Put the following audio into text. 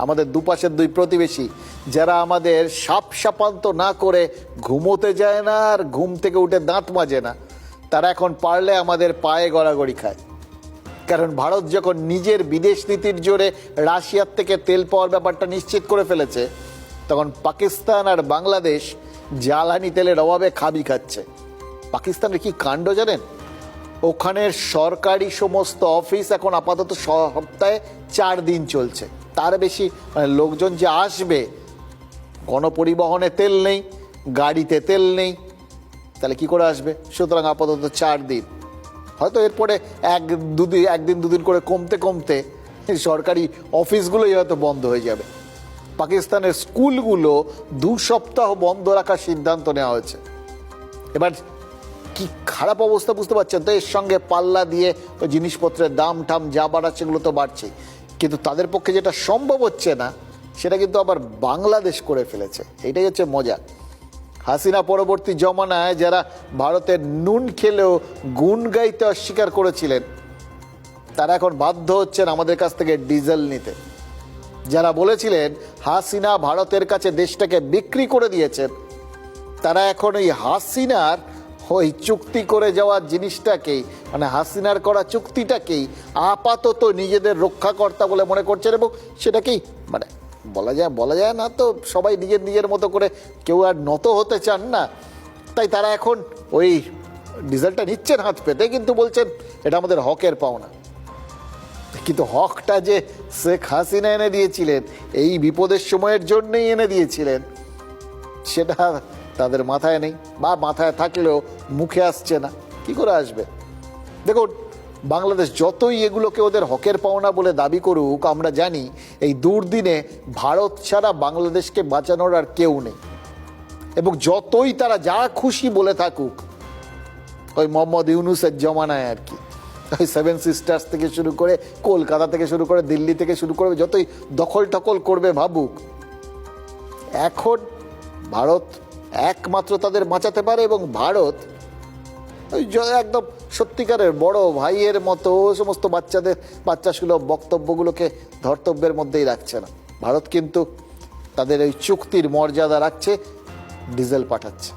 আমাদের দুপাশের দুই প্রতিবেশী যারা আমাদের সাপ সাপান্ত না করে ঘুমোতে যায় না আর ঘুম থেকে উঠে দাঁত মাজে না, তারা এখন পারলে আমাদের পায়ে গড়াগড়ি খায়। কারণ ভারত যখন নিজের বিদেশ নীতির জোরে রাশিয়ার থেকে তেল পাওয়ার ব্যাপারটা নিশ্চিত করে ফেলেছে, তখন পাকিস্তান আর বাংলাদেশ জ্বালানি তেলের অভাবে খাবি খাচ্ছে। পাকিস্তানের কি কাণ্ড জানেন? ওখানের সরকারি সমস্ত অফিস এখন আপাতত সপ্তাহে 4 দিন চলছে, তার বেশি লোকজন যে আসবে, গণপরিবহনে তেল নেই, গাড়িতে তেল নেই, তাহলে কি করে আসবে? সুতরাং আপাতত 4 দিন, হয়তো এরপরে একদিন দুদিন করে কমতে কমতে সরকারি অফিসগুলোই হয়তো বন্ধ হয়ে যাবে। পাকিস্তানের স্কুলগুলো 2 সপ্তাহ বন্ধ রাখার সিদ্ধান্ত নেওয়া হয়েছে। এবার কি খারাপ অবস্থা বুঝতে পারছেন তো? এর সঙ্গে পাল্লা দিয়ে ওই জিনিসপত্রের দাম ঠাম যা বাড়ার সেগুলো তো বাড়ছে, কিন্তু তাদের পক্ষে যেটা সম্ভব হচ্ছে না সেটা কিন্তু আবার বাংলাদেশ করে ফেলেছে। এটাই হচ্ছে মজা। হাসিনা পরবর্তী জমানায় যারা ভারতের নুন খেলেও গুণ গাইতে অস্বীকার করেছিলেন, তারা এখন বাধ্য হচ্ছেন আমাদের কাছ থেকে ডিজেল নিতে। যারা বলেছিলেন হাসিনা ভারতের কাছে দেশটাকে বিক্রি করে দিয়েছেন, তারা এখন ওই হাসিনার ওই চুক্তি করে যাওয়ার জিনিসটাকেই, মানে হাসিনার করা চুক্তিটাকেই আপাতত নিজেদের রক্ষাকর্তা বলে মনে করছেন, এবং সেটাকেই মানে বলা যায় না তো, সবাই নিজের মতো করে কেউ আর নত হতে চান না, তাই তারা এখন ওই ডিজেলটা নিচ্ছেন হাত পেতে, কিন্তু বলছেন এটা আমাদের হকের পাওনা। কিন্তু হকটা যে শেখ হাসিনা এনে দিয়েছিলেন, এই বিপদের সময়ের জন্যই এনে দিয়েছিলেন, সেটা তাদের মাথায় নেই, বা মাথায় থাকলেও মুখে আসছে না। কি করে আসবে? দেখুন, বাংলাদেশ যতই এগুলোকে ওদের হকের পাওনা বলে দাবি করুক, আমরা জানি এই দুর্দিনে ভারত ছাড়া বাংলাদেশকে বাঁচানোর আর কেউ নেই। এবং যতই তারা যা খুশি বলে থাকুক, ওই মোহাম্মদ ইউনুসের জমানায় আর কি, ওই 7 সিস্টার্স থেকে শুরু করে, কলকাতা থেকে শুরু করে, দিল্লি থেকে শুরু করে, যতই দখল টকল করবে ভাবুক, এখন ভারত একমাত্র তাদের বাঁচাতে পারে। এবং ভারত ওই একদম সত্যিকারের বড় ভাইয়ের মতো সমস্ত বাচ্চাসুলভ বক্তব্যগুলোকে ধর্তব্যের মধ্যেই রাখছে না। ভারত কিন্তু তাদের ওই চুক্তির মর্যাদা রাখছে, ডিজেল পাঠাচ্ছে।